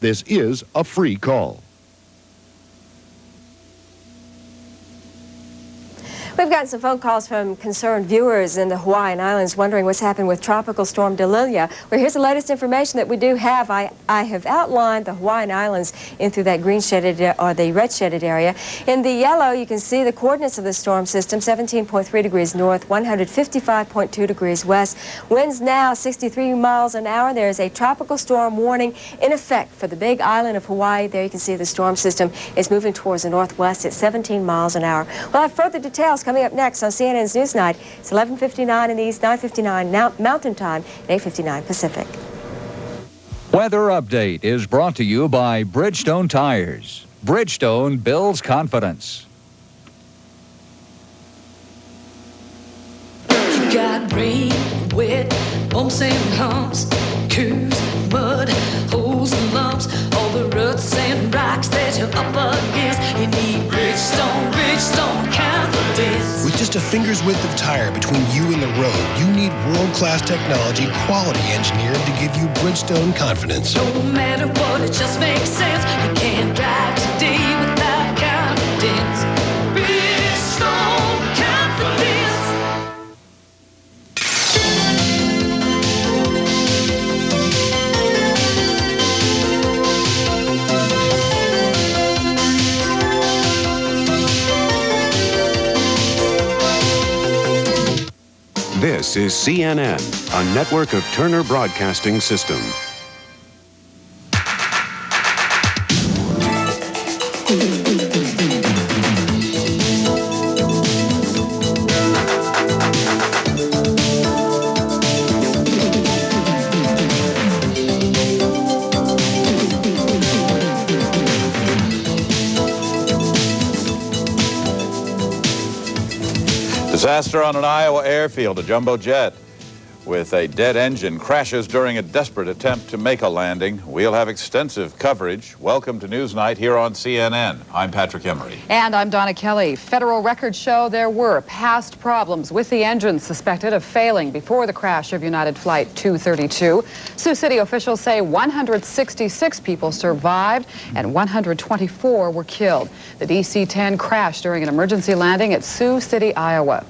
This is a free call. We've gotten some phone calls from concerned viewers in the Hawaiian Islands wondering what's happened with Tropical Storm Delilia. Well, here's the latest information that we do have. I have outlined the Hawaiian Islands in through that green shaded or the red shaded area. In the yellow, you can see the coordinates of the storm system: 17.3 degrees north, 155.2 degrees west. Winds now 63 miles an hour. There's a tropical storm warning in effect for the big island of Hawaii. There you can see the storm system is moving towards the northwest at 17 miles an hour. We'll have further details coming up next on CNN's Newsnight. It's 11:59 in the east, 9:59 now Mountain Time, and 8:59 Pacific. Weather update is brought to you by Bridgestone Tires. Bridgestone builds confidence. You got rain, wet, bumps and humps, curves, mud, holes and lumps, all the ruts and rocks that you're up against. You need Bridgestone, Bridgestone confidence. With just a finger's width of tire between you and the road, you need world-class technology, quality engineered to give you Bridgestone confidence. No matter what, it just makes sense. You can't drive today without confidence. Bridgestone confidence. This is CNN, a network of Turner Broadcasting System. Disaster on an Iowa airfield. A jumbo jet with a dead engine crashes during a desperate attempt to make a landing. We'll have extensive coverage. Welcome to Newsnight here on CNN. I'm Patrick Emery. And I'm Donna Kelley. Federal records show there were past problems with the engine suspected of failing before the crash of United Flight 232. Sioux City officials say 166 people survived and 124 were killed. The DC-10 crashed during an emergency landing at Sioux City, Iowa.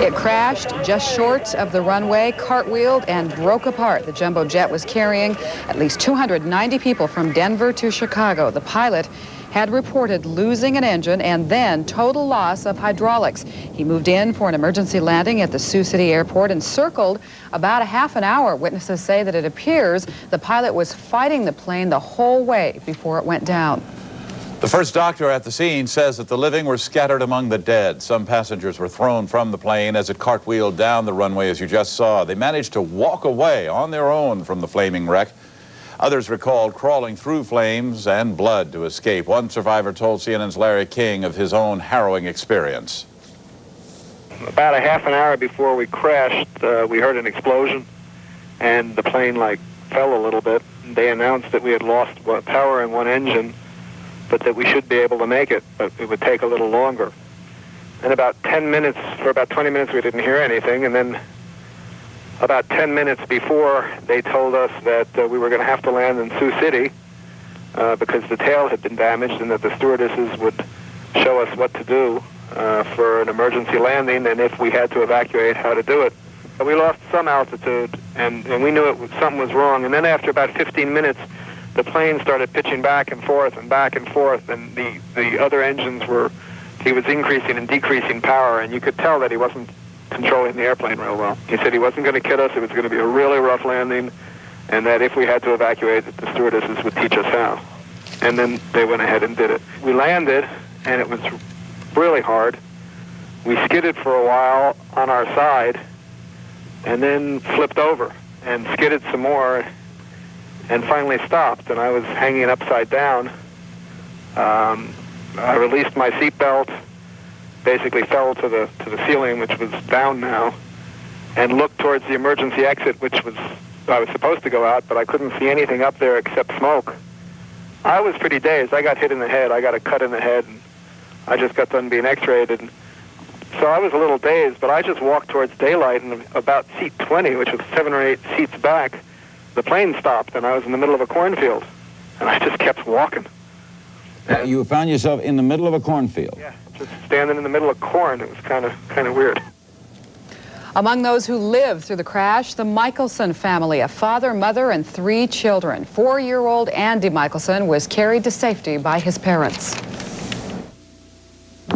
It crashed just short of the runway, cartwheeled, and broke apart. The jumbo jet was carrying at least 290 people from Denver to Chicago. The pilot had reported losing an engine and then total loss of hydraulics. He moved in for an emergency landing at the Sioux City airport and circled about a half an hour. Witnesses say that it appears the pilot was fighting the plane the whole way before it went down. The first doctor at the scene says that the living were scattered among the dead. Some passengers were thrown from the plane as it cartwheeled down the runway, as you just saw. They managed to walk away on their own from the flaming wreck. Others recalled crawling through flames and blood to escape. One survivor told CNN's Larry King of his own harrowing experience. About a half an hour before we crashed, we heard an explosion, and the plane fell a little bit. They announced that we had lost power in one engine, but that we should be able to make it, but it would take a little longer. And about 10 minutes, for about 20 minutes, we didn't hear anything, and then about 10 minutes before, they told us that we were going to have to land in Sioux City because the tail had been damaged, and that the stewardesses would show us what to do for an emergency landing, and if we had to evacuate, how to do it. But we lost some altitude, and we knew something was wrong. And then after about 15 minutes, the plane started pitching back and forth, and the other engines he was increasing and decreasing power, and you could tell that he wasn't controlling the airplane real well. He said he wasn't going to kill us, it was going to be a really rough landing, and that if we had to evacuate, the stewardesses would teach us how. And then they went ahead and did it. We landed, and it was really hard. We skidded for a while on our side, and then flipped over, and skidded some more, and finally stopped, and I was hanging upside down. I released my seatbelt, basically fell to the ceiling, which was down now, and looked towards the emergency exit, which was, I was supposed to go out, but I couldn't see anything up there except smoke. I was pretty dazed. I got hit in the head. I got a cut in the head, and I just got done being x-rayed. And so I was a little dazed, but I just walked towards daylight, and about seat 20, which was 7 or 8 seats back, the plane stopped, and I was in the middle of a cornfield, and I just kept walking. You found yourself in the middle of a cornfield? Yeah, just standing in the middle of corn. It was kind of weird. Among those who lived through the crash, the Michelson family, a father, mother, and 3 children. 4-year-old Andy Michelson was carried to safety by his parents.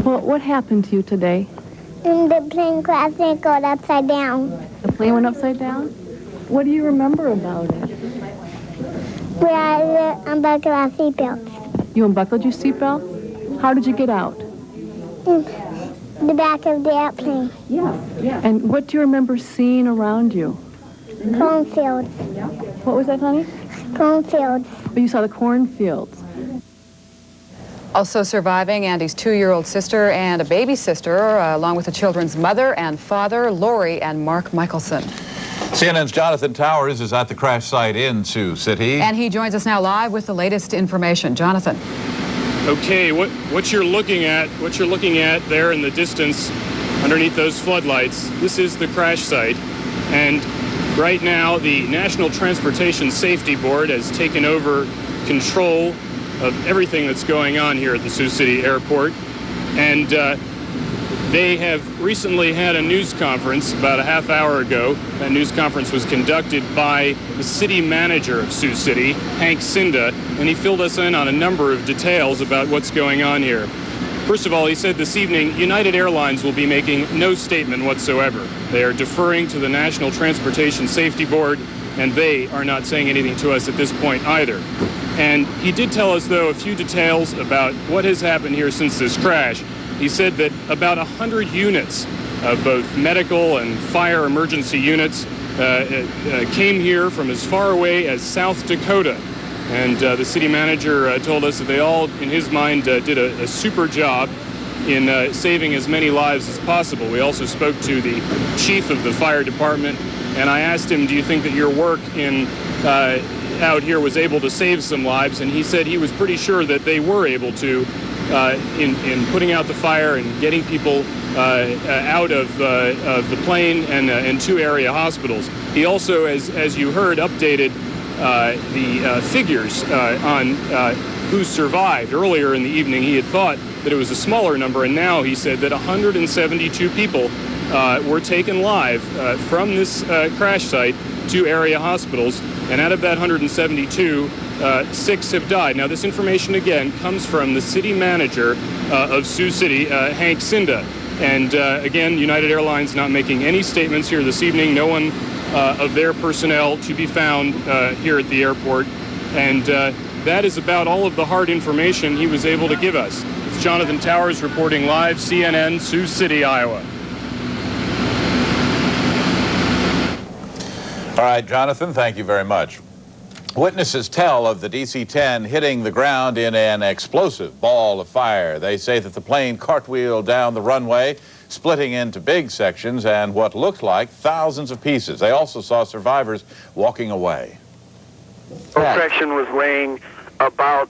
Well, what happened to you today? The plane crashed and it got upside down. The plane went upside down? What do you remember about it? We had to unbuckle our seatbelts. You unbuckled your seatbelt? How did you get out? The back of the airplane. Yeah. And what do you remember seeing around you? Cornfields. What was that, honey? Cornfields. Oh, you saw the cornfields. Also surviving, Andy's 2-year-old sister and a baby sister, along with the children's mother and father, Lori and Mark Michelson. CNN's Jonathan Towers is at the crash site in Sioux City. And he joins us now live with the latest information. Jonathan. Okay, what you're looking at there in the distance underneath those floodlights, this is the crash site. And right now, the National Transportation Safety Board has taken over control of everything that's going on here at the Sioux City Airport. And they have recently had a news conference about a half hour ago. That news conference was conducted by the city manager of Sioux City, Hank Cinda, and he filled us in on a number of details about what's going on here. First of all, he said this evening, United Airlines will be making no statement whatsoever. They are deferring to the National Transportation Safety Board, and they are not saying anything to us at this point either. And he did tell us, though, a few details about what has happened here since this crash. He said that about 100 units of both medical and fire emergency units came here from as far away as South Dakota. And the city manager told us that they all, in his mind, did a super job in saving as many lives as possible. We also spoke to the chief of the fire department, and I asked him, do you think that your work out here was able to save some lives? And he said he was pretty sure that they were able to in putting out the fire and getting people out of the plane and 2 area hospitals. He also, as you heard, updated the figures on who survived. Earlier in the evening, he had thought that it was a smaller number, and now he said that 172 people were taken live from this crash site to area hospitals, and out of that 172, 6 have died. Now, this information, again, comes from the city manager of Sioux City, Hank Cinda. And again, United Airlines not making any statements here this evening. No one of their personnel to be found here at the airport. And that is about all of the hard information he was able to give us. It's Jonathan Towers reporting live, CNN, Sioux City, Iowa. All right, Jonathan, thank you very much. Witnesses tell of the DC-10 hitting the ground in an explosive ball of fire. They say that the plane cartwheeled down the runway, splitting into big sections and what looked like thousands of pieces. They also saw survivors walking away. The section was laying about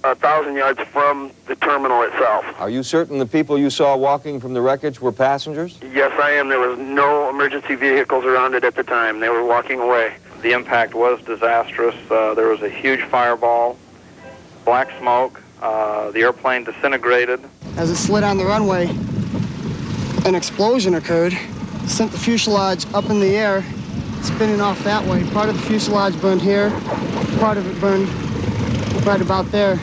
1,000 yards from the terminal itself. Are you certain the people you saw walking from the wreckage were passengers? Yes, I am. There was no emergency vehicles around it at the time. They were walking away. The impact was disastrous. There was a huge fireball, black smoke. The airplane disintegrated. As it slid on the runway, an explosion occurred, sent the fuselage up in the air, spinning off that way. Part of the fuselage burned here, part of it burned right about there.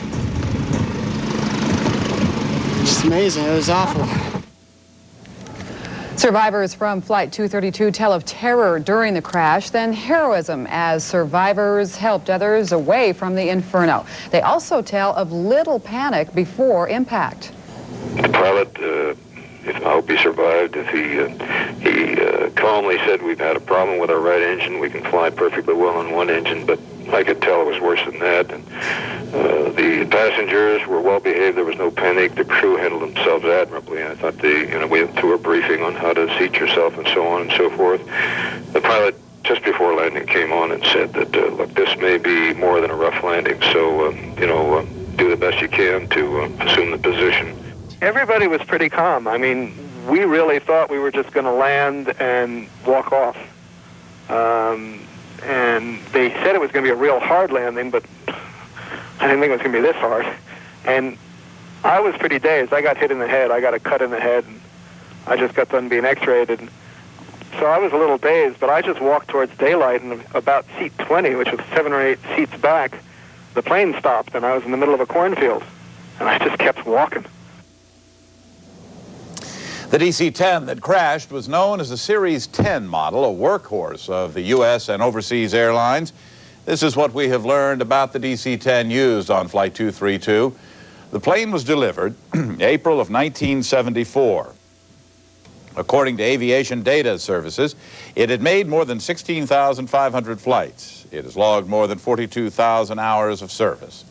It's amazing. It was awful. Survivors from Flight 232 tell of terror during the crash, then heroism as survivors helped others away from the inferno. They also tell of little panic before impact. The pilot, I hope he survived. He calmly said, we've had a problem with our right engine. We can fly perfectly well on one engine, but I could tell it was worse than that. And The passengers were well behaved. There was no panic. The crew handled themselves admirably. I thought we went through a briefing on how to seat yourself and so on and so forth. The pilot, just before landing, came on and said that, look, this may be more than a rough landing, so, do the best you can to assume the position. Everybody was pretty calm. I mean, we really thought we were just going to land and walk off. And they said it was going to be a real hard landing, but I didn't think it was going to be this hard. And I was pretty dazed. I got hit in the head. I got a cut in the head, and I just got done being x-rayed. And so I was a little dazed, but I just walked towards daylight, and about seat 20, which was 7 or 8 seats back, the plane stopped, and I was in the middle of a cornfield, and I just kept walking. The DC-10 that crashed was known as the Series 10 model, a workhorse of the U.S. and overseas airlines. This is what we have learned about the DC-10 used on Flight 232. The plane was delivered April of 1974. According to Aviation Data Services, it had made more than 16,500 flights. It has logged more than 42,000 hours of service.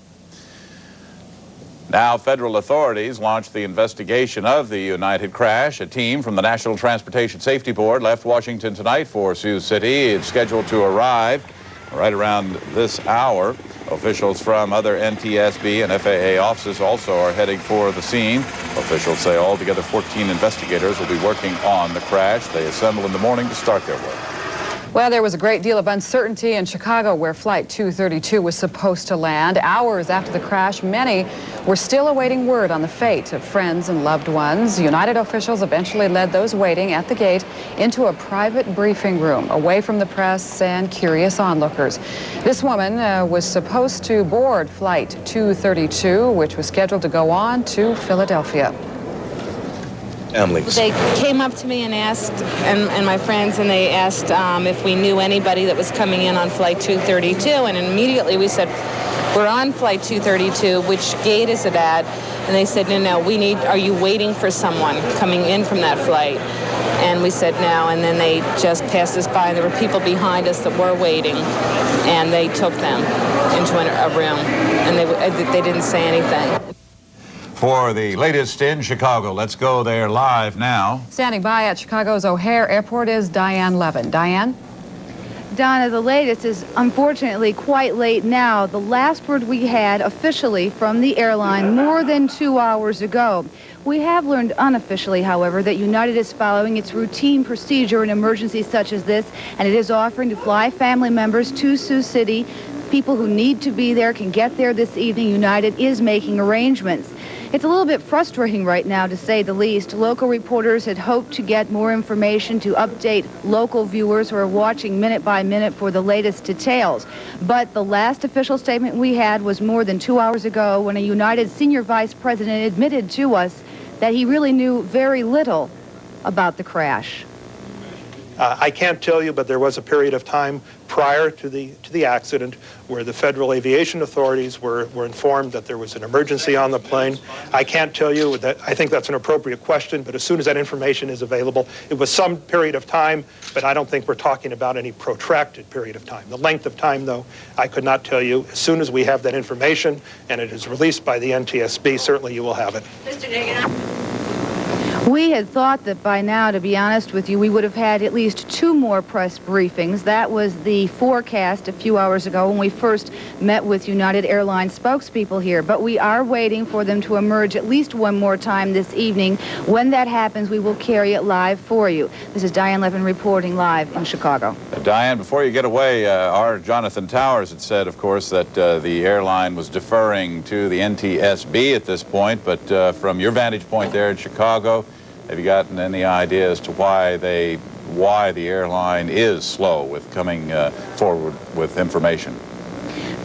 Now, federal authorities launched the investigation of the United crash. A team from the National Transportation Safety Board left Washington tonight for Sioux City. It's scheduled to arrive right around this hour. Officials from other NTSB and FAA offices also are heading for the scene. Officials say altogether 14 investigators will be working on the crash. They assemble in the morning to start their work. Well, there was a great deal of uncertainty in Chicago where Flight 232 was supposed to land. Hours after the crash, many were still awaiting word on the fate of friends and loved ones. United officials eventually led those waiting at the gate into a private briefing room, away from the press and curious onlookers. This woman was supposed to board Flight 232, which was scheduled to go on to Philadelphia. They came up to me and asked, and my friends, and they asked if we knew anybody that was coming in on Flight 232, and immediately we said, we're on Flight 232, which gate is it at? And they said, no, are you waiting for someone coming in from that flight? And we said no, and then they just passed us by, and there were people behind us that were waiting, and they took them into a room, and they didn't say anything. For the latest in Chicago, let's go there live now. Standing by at Chicago's O'Hare Airport is Diane Levin. Diane? Donna, the latest is unfortunately quite late now. The last word we had officially from the airline more than 2 hours ago. We have learned unofficially, however, that United is following its routine procedure in emergencies such as this, and it is offering to fly family members to Sioux City. People who need to be there can get there this evening. United is making arrangements. It's a little bit frustrating right now, to say the least. Local reporters had hoped to get more information to update local viewers who are watching minute by minute for the latest details. But the last official statement we had was more than 2 hours ago, when a United senior vice president admitted to us that he really knew very little about the crash. I can't tell you, but there was a period of time prior to the accident where the federal aviation authorities were informed that there was an emergency on the plane. I can't tell you that. I think that's an appropriate question, but as soon as that information is available, it was some period of time, but I don't think we're talking about any protracted period of time. The length of time, though, I could not tell you. As soon as we have that information and it is released by the NTSB, certainly you will have it. Mr. Diggin. We had thought that by now, to be honest with you, we would have had at least 2 more press briefings. That was the forecast a few hours ago when we first met with United Airlines spokespeople here. But we are waiting for them to emerge at least one more time this evening. When that happens, we will carry it live for you. This is Diane Levin reporting live in Chicago. Diane, before you get away, our Jonathan Towers had said, of course, that the airline was deferring to the NTSB at this point. But from your vantage point there in Chicago, have you gotten any idea as to why the airline is slow with coming forward with information?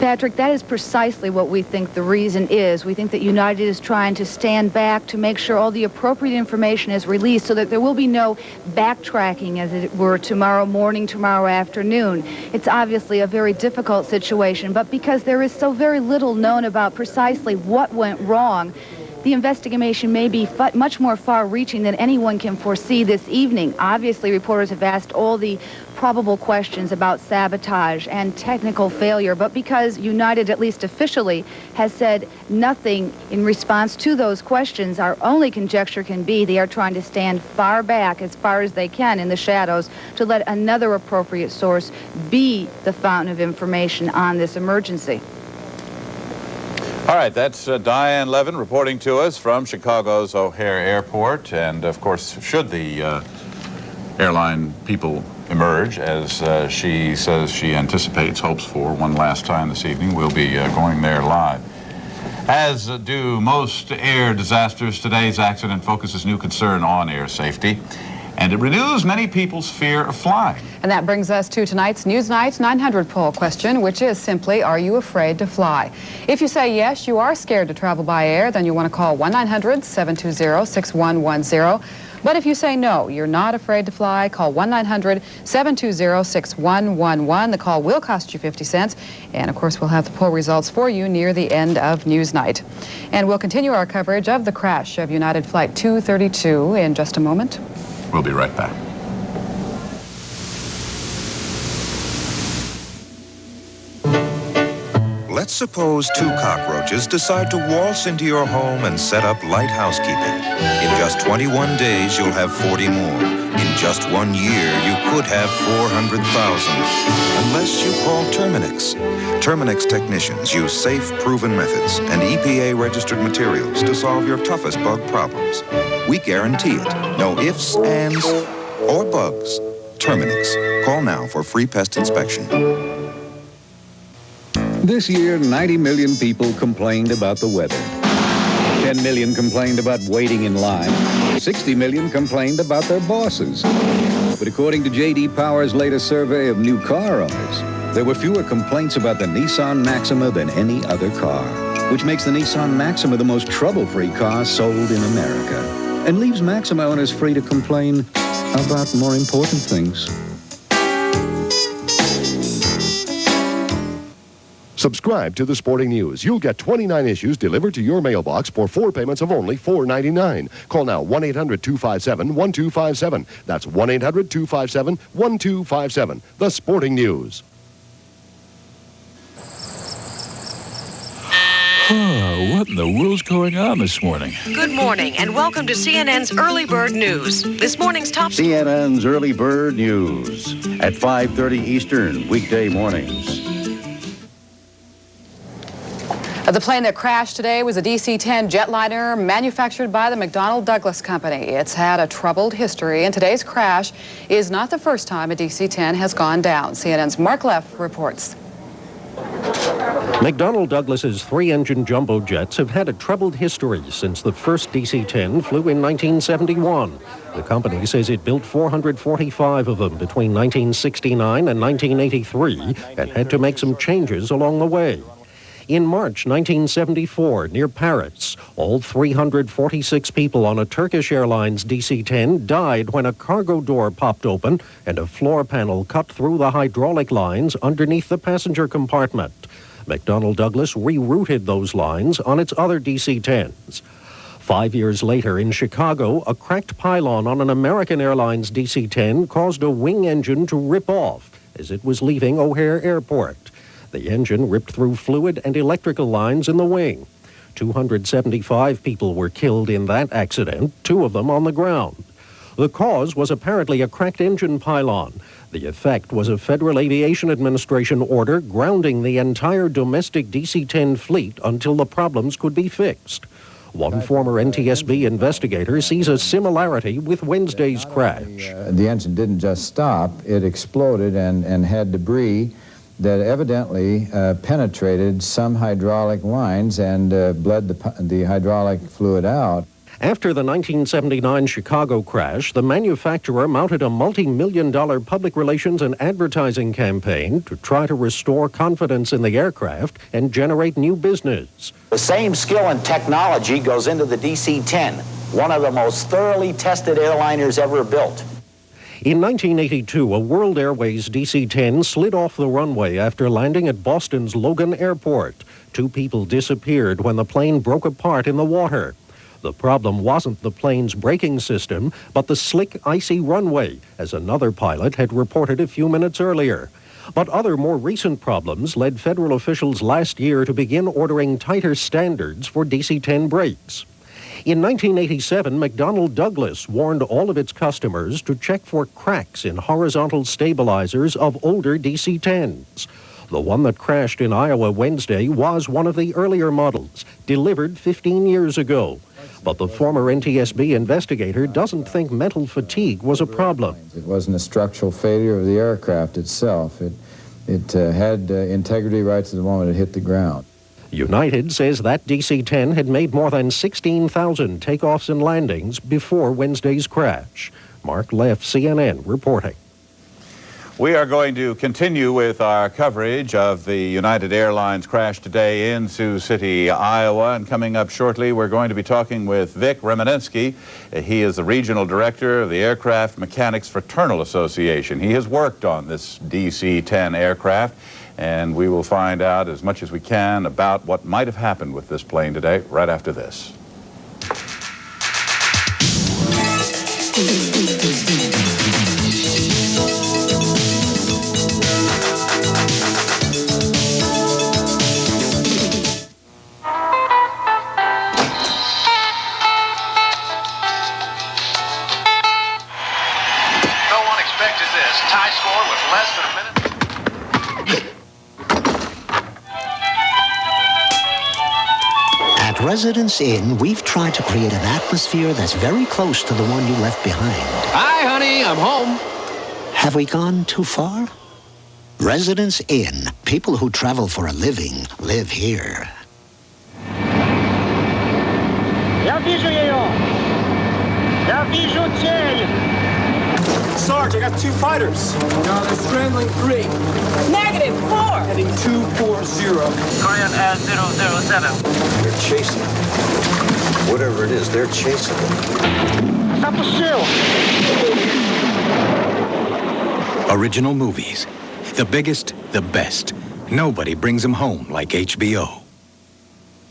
Patrick, that is precisely what we think the reason is. We think that United is trying to stand back to make sure all the appropriate information is released so that there will be no backtracking, as it were, tomorrow morning, tomorrow afternoon. It's obviously a very difficult situation, but because there is so very little known about precisely what went wrong, the investigation may be much more far-reaching than anyone can foresee this evening. Obviously, reporters have asked all the probable questions about sabotage and technical failure, but because United, at least officially, has said nothing in response to those questions, our only conjecture can be they are trying to stand far back, as far as they can, in the shadows, to let another appropriate source be the fountain of information on this emergency. All right, that's Diane Levin reporting to us from Chicago's O'Hare Airport. And, of course, should the airline people emerge, as she says she anticipates, hopes for, one last time this evening, we'll be going there live. As do most air disasters, today's accident focuses new concern on air safety. And it renews many people's fear of flying. And that brings us to tonight's Newsnight 900 poll question, which is simply, are you afraid to fly? If you say yes, you are scared to travel by air, then you want to call 1-900-720-6110. But if you say no, you're not afraid to fly, call 1-900-720-6111. The call will cost you 50 cents. And, of course, we'll have the poll results for you near the end of Newsnight. And we'll continue our coverage of the crash of United Flight 232 in just a moment. We'll be right back. Let's suppose two cockroaches decide to waltz into your home and set up light housekeeping. In just 21 days, you'll have 40 more. In just 1 year, you could have 400,000. Unless you call Terminix. Terminix technicians use safe, proven methods and EPA-registered materials to solve your toughest bug problems. We guarantee it. No ifs, ands, or bugs. Terminix. Call now for free pest inspection. This year, 90 million people complained about the weather. 10 million complained about waiting in line. 60 million complained about their bosses. But according to J.D. Power's latest survey of new car owners, there were fewer complaints about the Nissan Maxima than any other car, which makes the Nissan Maxima the most trouble-free car sold in America, and leaves Maxima owners free to complain about more important things. Subscribe to the Sporting News. You'll get 29 issues delivered to your mailbox for 4 payments of only $4.99. Call now 1-800-257-1257. That's 1-800-257-1257. The Sporting News. What in the world's going on this morning? Good morning, and welcome to CNN's Early Bird News. This morning's top... CNN's Early Bird News at 5:30 Eastern, weekday mornings. The plane that crashed today was a DC-10 jetliner manufactured by the McDonnell Douglas Company. It's had a troubled history, and today's crash is not the first time a DC-10 has gone down. CNN's Mark Leff reports. McDonnell Douglas's 3-engine jumbo jets have had a troubled history since the first DC-10 flew in 1971. The company says it built 445 of them between 1969 and 1983 and had to make some changes along the way. In March 1974, near Paris, all 346 people on a Turkish Airlines DC-10 died when a cargo door popped open and a floor panel cut through the hydraulic lines underneath the passenger compartment. McDonnell Douglas rerouted those lines on its other DC-10s. 5 years later in Chicago, a cracked pylon on an American Airlines DC-10 caused a wing engine to rip off as it was leaving O'Hare Airport. The engine ripped through fluid and electrical lines in the wing. 275 people were killed in that accident, 2 of them on the ground. The cause was apparently a cracked engine pylon. The effect was a Federal Aviation Administration order grounding the entire domestic DC-10 fleet until the problems could be fixed. One former NTSB investigator sees a similarity with Wednesday's crash. The engine didn't just stop, it exploded and had debris that evidently penetrated some hydraulic lines and bled the hydraulic fluid out. After the 1979 Chicago crash, the manufacturer mounted a multi-million-dollar public relations and advertising campaign to try to restore confidence in the aircraft and generate new business. The same skill and technology goes into the DC-10, one of the most thoroughly tested airliners ever built. In 1982, a World Airways DC-10 slid off the runway after landing at Boston's Logan Airport. 2 people disappeared when the plane broke apart in the water. The problem wasn't the plane's braking system, but the slick, icy runway, as another pilot had reported a few minutes earlier. But other more recent problems led federal officials last year to begin ordering tighter standards for DC-10 brakes. In 1987, McDonnell Douglas warned all of its customers to check for cracks in horizontal stabilizers of older DC-10s. The one that crashed in Iowa Wednesday was one of the earlier models, delivered 15 years ago. But the former NTSB investigator doesn't think mental fatigue was a problem. It wasn't a structural failure of the aircraft itself. It had integrity right to the moment it hit the ground. United says that DC-10 had made more than 16,000 takeoffs and landings before Wednesday's crash. Mark Leff, CNN, reporting. We are going to continue with our coverage of the United Airlines crash today in Sioux City, Iowa. And coming up shortly, we're going to be talking with Vic Remenensky. He is the regional director of the Aircraft Mechanics Fraternal Association. He has worked on this DC-10 aircraft, and we will find out as much as we can about what might have happened with this plane today, right after this. Residence Inn, we've tried to create an atmosphere that's very close to the one you left behind. Hi, honey, I'm home. Have we gone too far? Residence Inn. People who travel for a living live here. Я вижу ее! Я вижу цель! Sarge, I got 2 fighters. No, they're scrambling 3. -4. Heading 240. Korean Air 007. They're chasing them. Whatever it is, they're chasing them. Запустил. Original movies. The biggest, the best. Nobody brings them home like HBO.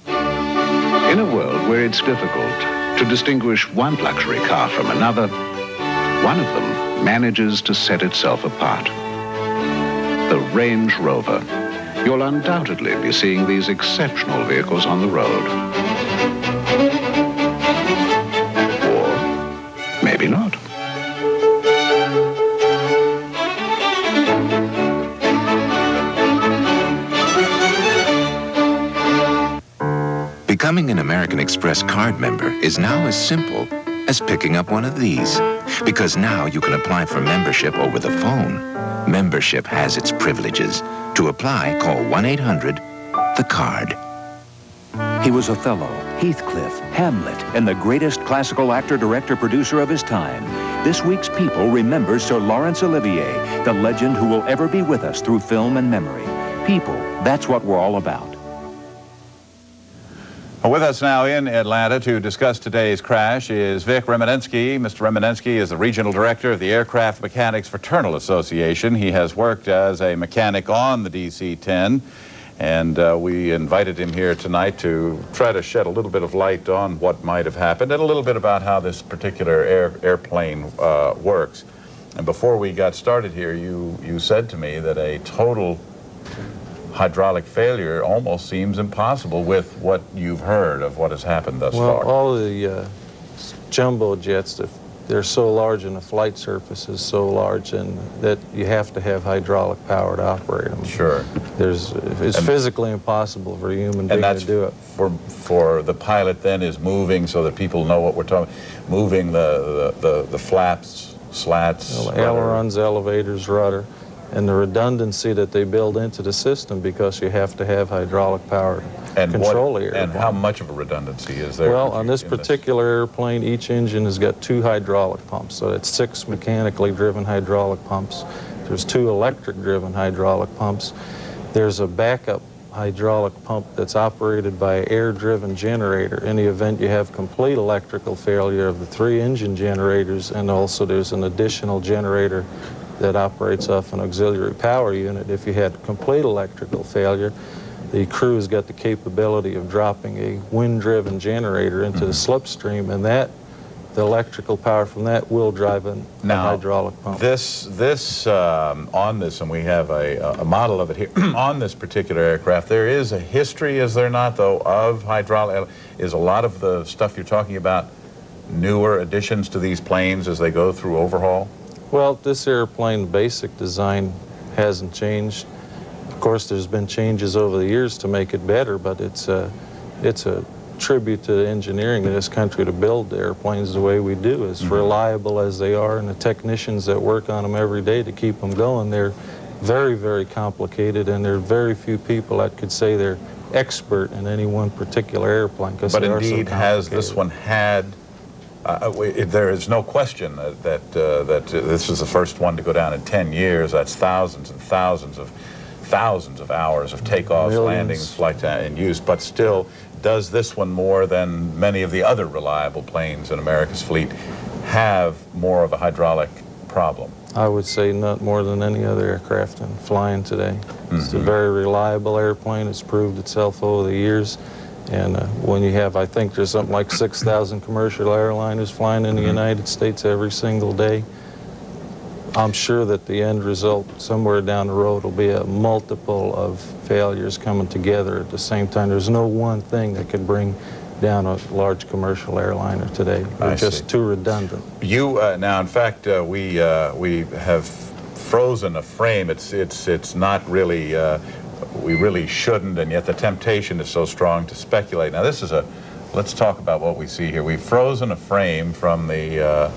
In a world where it's difficult to distinguish one luxury car from another, one of them manages to set itself apart. The Range Rover. You'll undoubtedly be seeing these exceptional vehicles on the road. Or maybe not. Becoming an American Express card member is now as simple as picking up one of these. Because now you can apply for membership over the phone. Membership has its privileges. To apply, call 1-800-THE-CARD. He was Othello, Heathcliff, Hamlet, and the greatest classical actor, director, producer of his time. This week's People remembers Sir Laurence Olivier, the legend who will ever be with us through film and memory. People, that's what we're all about. With us now in Atlanta to discuss today's crash is Vic Remenensky. Mr. Remenensky is the regional director of the Aircraft Mechanics Fraternal Association. He has worked as a mechanic on the DC-10, and we invited him here tonight to try to shed a little bit of light on what might have happened and a little bit about how this particular airplane works. And before we got started here, you said to me that a total hydraulic failure almost seems impossible with what you've heard of what has happened thus far. Well, all the jumbo jets, they're so large and the flight surface is so large and that you have to have hydraulic power to operate them. Sure. It's physically impossible for a human being to do it. For the pilot then is moving, so that people know what we're talking, moving the flaps, slats, ailerons, elevators, rudder. And the redundancy that they build into the system because you have to have hydraulic power to control the airplane. And how much of a redundancy is there? Well, on this particular airplane, each engine has got 2 hydraulic pumps. So it's 6 mechanically driven hydraulic pumps. There's 2 electric driven hydraulic pumps. There's a backup hydraulic pump that's operated by an air-driven generator in the event you have complete electrical failure of the 3 engine generators, and also there's an additional generator that operates off an auxiliary power unit if you had complete electrical failure. the crew's got the capability of dropping a wind-driven generator into the slipstream, and the electrical power from that will drive a hydraulic pump. On this, and we have a model of it here, on this particular aircraft, there is a history, is there not, though, of hydraulic? Is a lot of the stuff you're talking about newer additions to these planes as they go through overhaul? Well, this airplane basic design hasn't changed. Of course, there's been changes over the years to make it better, but it's a tribute to the engineering in this country to build the airplanes the way we do, as reliable as they are, and the technicians that work on them every day to keep them going. They're very, very complicated, and there are very few people that could say they're expert in any one particular airplane, because but indeed, has this one had, there is no question that this is the first one to go down in 10 years. That's thousands and thousands of hours of takeoffs, landings, flights in use, but still, does this one, more than many of the other reliable planes in America's fleet, have more of a hydraulic problem? I would say not more than any other aircraft in flying today. It's a very reliable airplane. It's proved itself over the years. And when you have, I think there's something like 6,000 commercial airliners flying in the United States every single day, I'm sure that the end result somewhere down the road will be a multiple of failures coming together at the same time. There's no one thing that can bring down a large commercial airliner today. They're just too redundant. You now, in fact, we have frozen a frame. It's not really. We really shouldn't, and yet the temptation is so strong to speculate. Now, this is a. Let's talk about what we see here. We've frozen a frame from the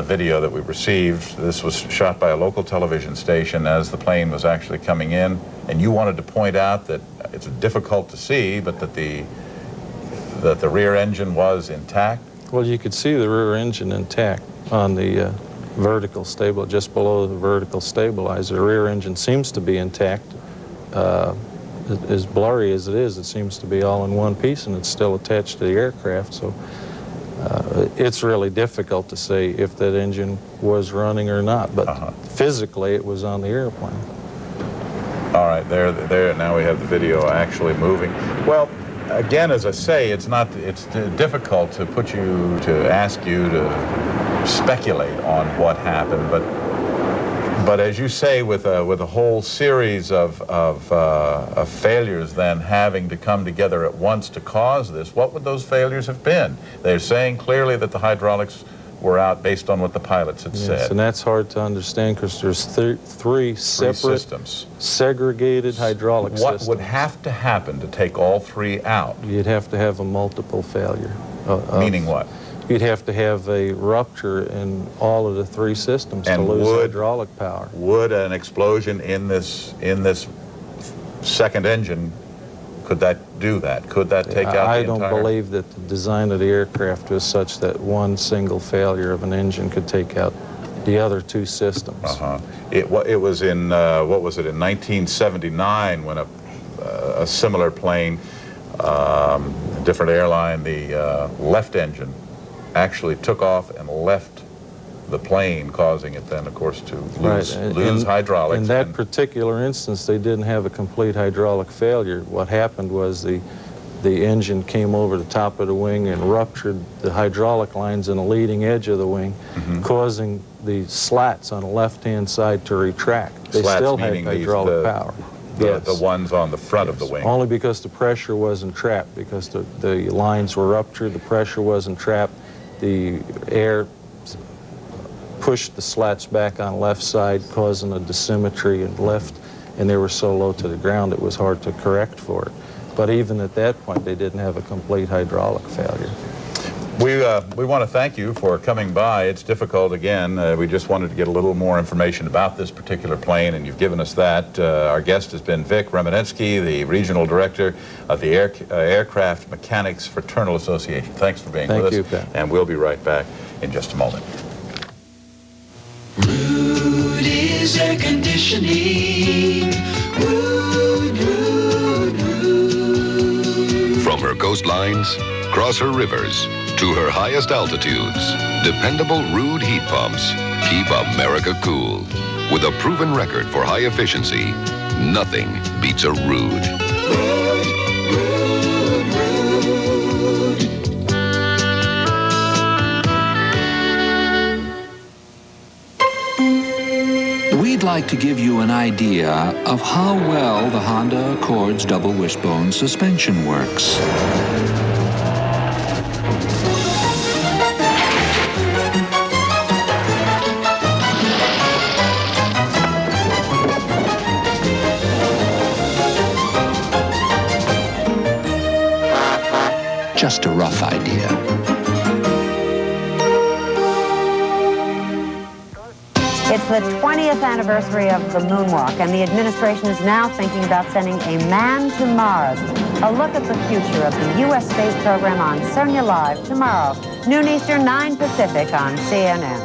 video that we received. This was shot by a local television station as the plane was actually coming in, and you wanted to point out that it's difficult to see, but that the rear engine was intact. Well, you could see the rear engine intact on the vertical stable, just below the vertical stabilizer. The rear engine seems to be intact. As blurry as it is, it seems to be all in one piece, and it's still attached to the aircraft. So it's really difficult to say if that engine was running or not, but physically it was on the airplane. All right, there. Now we have the video actually moving. Well, again, as I say, it's difficult to ask you to speculate on what happened, but as you say, with a whole series of failures then having to come together at once to cause this, what would those failures have been? They're saying clearly that the hydraulics were out based on what the pilots had said. And that's hard to understand because there's three separate systems, segregated hydraulic systems. What would have to happen to take all three out? You'd have to have a multiple failure. Meaning what? You'd have to have a rupture in all of the three systems to lose hydraulic power. Would an explosion in this second engine, could that do that? Could that take out the entire? I don't believe that the design of the aircraft was such that one single failure of an engine could take out the other two systems. It was in, what was it, in 1979 when a similar plane, different airline, the left engine actually took off and left the plane, causing it then, of course, to lose hydraulics. In that particular instance, they didn't have a complete hydraulic failure. What happened was the engine came over the top of the wing and ruptured the hydraulic lines in the leading edge of the wing, causing the slats on the left-hand side to retract. They still had hydraulic power. The ones on the front of the wing. Only because the pressure wasn't trapped, because the lines were ruptured, the pressure wasn't trapped, the air pushed the slats back on the left side, causing a dissymmetry and lift, and they were so low to the ground it was hard to correct for it. But even at that point, they didn't have a complete hydraulic failure. We want to thank you for coming by. It's difficult, again. We just wanted to get a little more information about this particular plane, and you've given us that. Our guest has been Vic Remenetsky, the Regional Director of the Aircraft Mechanics Fraternal Association. Thanks for being with us. Thank you, Pat. And we'll be right back in just a moment. Rudy's Air Conditioning. Rude. From her coastlines Across her rivers, to her highest altitudes, dependable Ruud heat pumps keep America cool. With a proven record for high efficiency, nothing beats a Ruud. We'd like to give you an idea of how well the Honda Accord's double wishbone suspension works. Just a rough idea. It's the 20th anniversary of the moonwalk, and the administration is now thinking about sending a man to Mars. A look at the future of the U.S. space program on Sonia Live tomorrow, noon Eastern, 9 Pacific on CNN.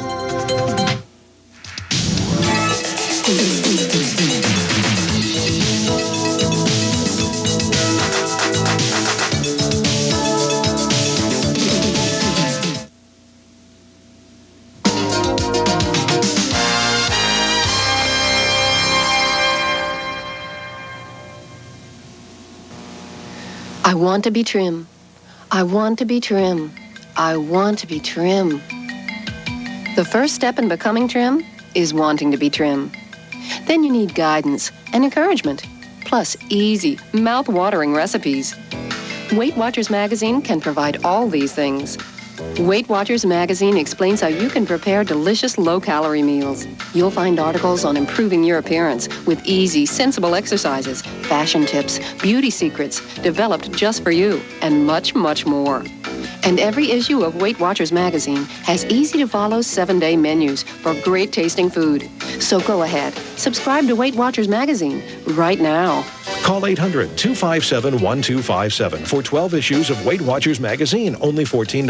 I want to be trim. I want to be trim. I want to be trim. The first step in becoming trim is wanting to be trim. Then you need guidance and encouragement, plus easy, mouth-watering recipes. Weight Watchers magazine can provide all these things. Weight Watchers magazine explains how you can prepare delicious low-calorie meals. You'll find articles on improving your appearance with easy, sensible exercises, fashion tips, beauty secrets developed just for you, and much, much more. And every issue of Weight Watchers magazine has easy-to-follow 7-day menus for great-tasting food. So go ahead, subscribe to Weight Watchers magazine right now. Call 800-257-1257 for 12 issues of Weight Watchers magazine, only $14.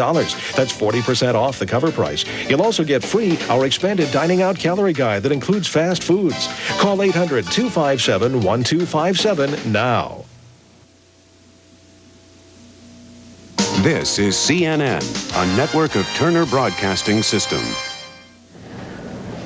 That's 40% off the cover price. You'll also get free our expanded dining out calorie guide that includes fast foods. Call 800-257-1257 now. This is CNN, a network of Turner Broadcasting System.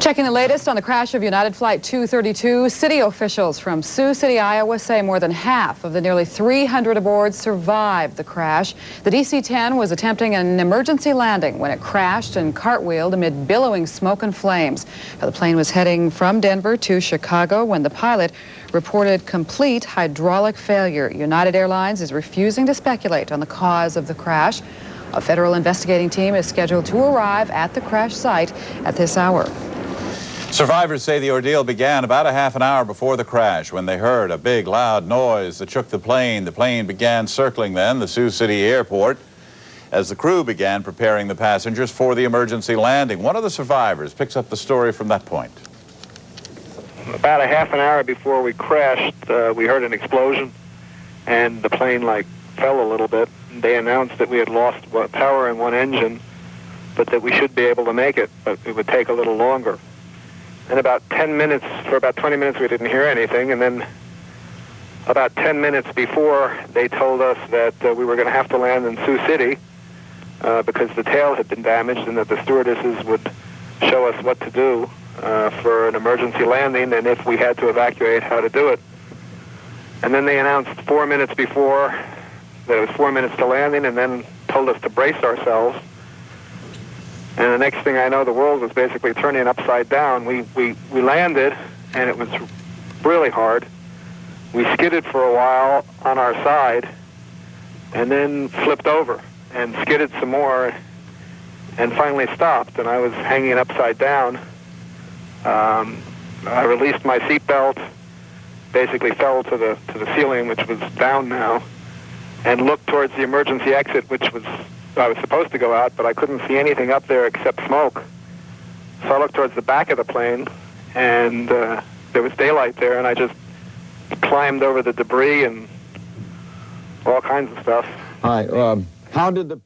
Checking the latest on the crash of United Flight 232, city officials from Sioux City, Iowa say more than half of the nearly 300 aboard survived the crash. The DC-10 was attempting an emergency landing when it crashed and cartwheeled amid billowing smoke and flames. The plane was heading from Denver to Chicago when the pilot reported complete hydraulic failure. United Airlines is refusing to speculate on the cause of the crash. A federal investigating team is scheduled to arrive at the crash site at this hour. Survivors say the ordeal began about a half an hour before the crash when they heard a big, loud noise that shook the plane. The plane began circling then the Sioux City airport as the crew began preparing the passengers for the emergency landing. One of the survivors picks up the story from that point. About a half an hour before we crashed, we heard an explosion, and the plane fell a little bit. They announced that we had lost power in one engine, but that we should be able to make it, but it would take a little longer. And about 10 minutes, for about 20 minutes, we didn't hear anything. And then about 10 minutes before, they told us that we were going to have to land in Sioux City because the tail had been damaged and that the stewardesses would show us what to do for an emergency landing and if we had to evacuate, how to do it. And then they announced 4 minutes before that it was 4 minutes to landing and then told us to brace ourselves. And the next thing I know, the world was basically turning upside down. We landed, and it was really hard. We skidded for a while on our side, and then flipped over and skidded some more, and finally stopped. And I was hanging upside down. I released my seatbelt, basically fell to the ceiling, which was down now, and looked towards the emergency exit, which was I was supposed to go out, but I couldn't see anything up there except smoke. So I looked towards the back of the plane, and there was daylight there, and I just climbed over the debris and all kinds of stuff. Hi. How did the